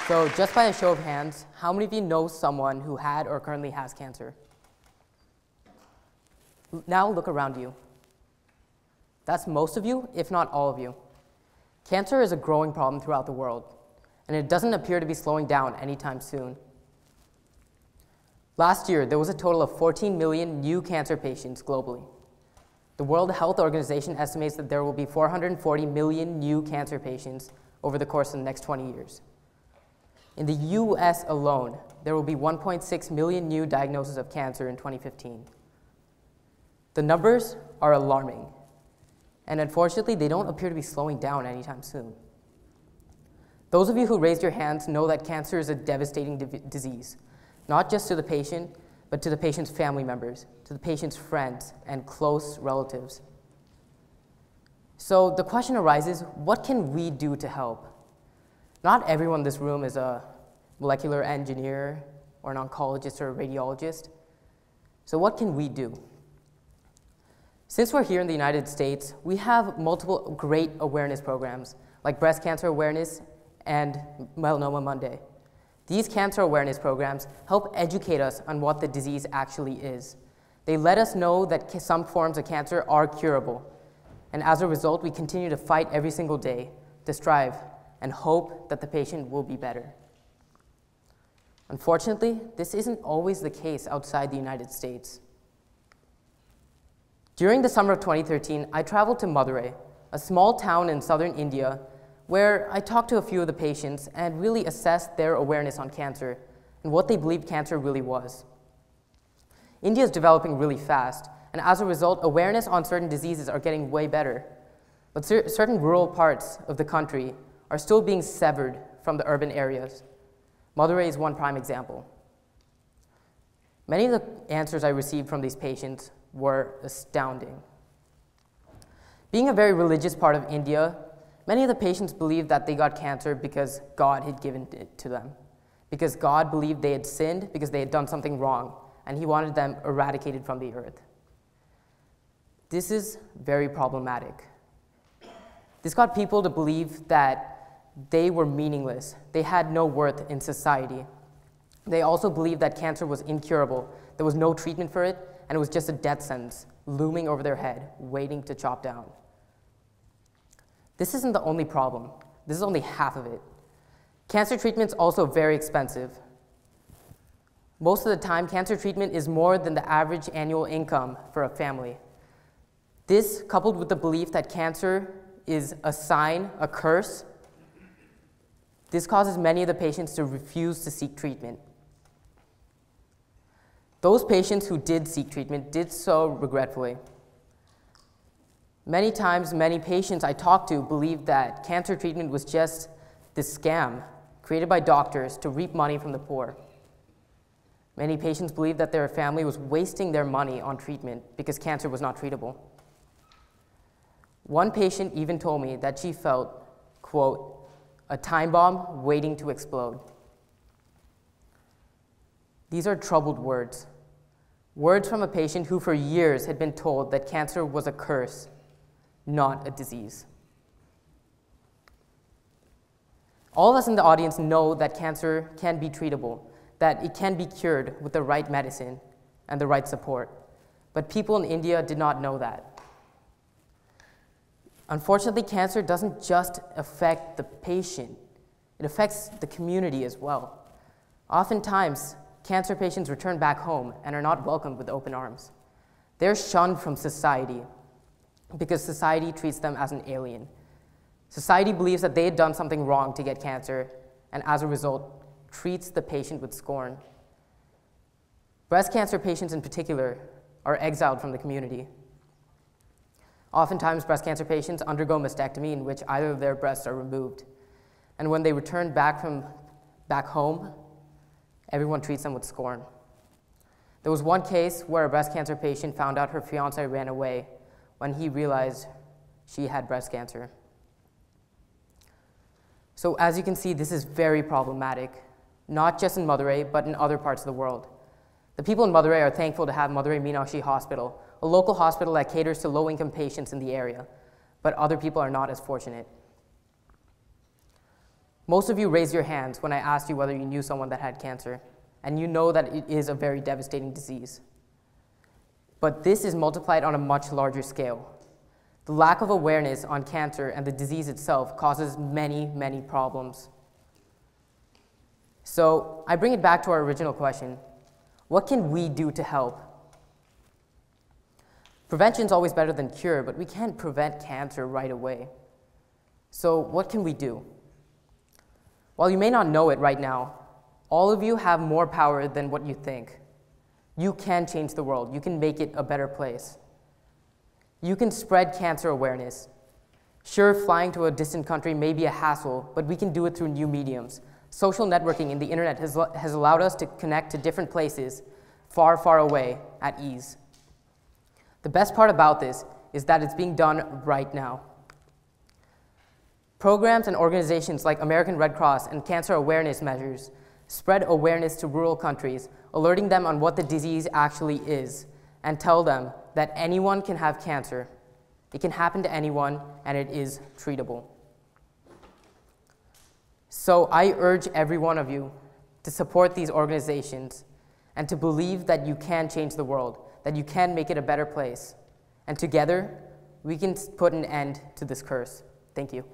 So just by a show of hands, how many of you know someone who had or currently has cancer? Now look around you. That's most of you, if not all of you. Cancer is a growing problem throughout the world, and it doesn't appear to be slowing down anytime soon. Last year, there was a total of 14 million new cancer patients globally. The World Health Organization estimates that there will be 440 million new cancer patients over the course of the next 20 years. In the US alone, there will be 1.6 million new diagnoses of cancer in 2015. The numbers are alarming, and unfortunately, they don't appear to be slowing down anytime soon. Those of you who raised your hands know that cancer is a devastating disease, not just to the patient, but to the patient's family members, to the patient's friends, and close relatives. So the question arises, what can we do to help? Not everyone in this room is a molecular engineer, or an oncologist, or a radiologist. So what can we do? Since we're here in the United States, we have multiple great awareness programs, like Breast Cancer Awareness and Melanoma Monday. These cancer awareness programs help educate us on what the disease actually is. They let us know that some forms of cancer are curable, and as a result, we continue to fight every single day to strive and hope that the patient will be better. Unfortunately, this isn't always the case outside the United States. During the summer of 2013, I traveled to Madurai, a small town in southern India, where I talked to a few of the patients and really assessed their awareness on cancer and what they believed cancer really was. India is developing really fast, and as a result, awareness on certain diseases are getting way better. But certain rural parts of the country are still being severed from the urban areas. Madurai is one prime example. Many of the answers I received from these patients were astounding. Being a very religious part of India, many of the patients believed that they got cancer because God had given it to them, because God believed they had sinned, because they had done something wrong, and he wanted them eradicated from the earth. This is very problematic. This got people to believe that they were meaningless, they had no worth in society. They also believed that cancer was incurable, there was no treatment for it, and it was just a death sentence looming over their head, waiting to chop down. This isn't the only problem. This is only half of it. Cancer treatment's also very expensive. Most of the time, cancer treatment is more than the average annual income for a family. This, coupled with the belief that cancer is a sign, a curse, this causes many of the patients to refuse to seek treatment. Those patients who did seek treatment did so regretfully. Many times, many patients I talked to believed that cancer treatment was just this scam created by doctors to reap money from the poor. Many patients believed that their family was wasting their money on treatment because cancer was not treatable. One patient even told me that she felt, quote, a time bomb waiting to explode. These are troubled words. Words from a patient who for years had been told that cancer was a curse, not a disease. All of us in the audience know that cancer can be treatable, that it can be cured with the right medicine and the right support. But people in India did not know that. Unfortunately, cancer doesn't just affect the patient, it affects the community as well. Oftentimes, cancer patients return back home and are not welcomed with open arms. They're shunned from society because society treats them as an alien. Society believes that they had done something wrong to get cancer, and as a result, treats the patient with scorn. Breast cancer patients in particular are exiled from the community. Oftentimes, breast cancer patients undergo mastectomy in which either of their breasts are removed. And when they return back home, everyone treats them with scorn. There was one case where a breast cancer patient found out her fiancé ran away when he realized she had breast cancer. So as you can see, this is very problematic, not just in Madurai, but in other parts of the world. The people in Madurai are thankful to have Madurai Meenakshi Hospital, a local hospital that caters to low-income patients in the area, but other people are not as fortunate. Most of you raised your hands when I asked you whether you knew someone that had cancer, and you know that it is a very devastating disease. But this is multiplied on a much larger scale. The lack of awareness on cancer and the disease itself causes many, many problems. So I bring it back to our original question. What can we do to help? Prevention is always better than cure, but we can't prevent cancer right away. So what can we do? While you may not know it right now, all of you have more power than what you think. You can change the world. You can make it a better place. You can spread cancer awareness. Sure, flying to a distant country may be a hassle, but we can do it through new mediums. Social networking in the internet has allowed us to connect to different places far, far away at ease. The best part about this is that it's being done right now. Programs and organizations like American Red Cross and cancer awareness measures spread awareness to rural countries, alerting them on what the disease actually is, and tell them that anyone can have cancer. It can happen to anyone, and it is treatable. So I urge every one of you to support these organizations and to believe that you can change the world, that you can make it a better place. And together, we can put an end to this curse. Thank you.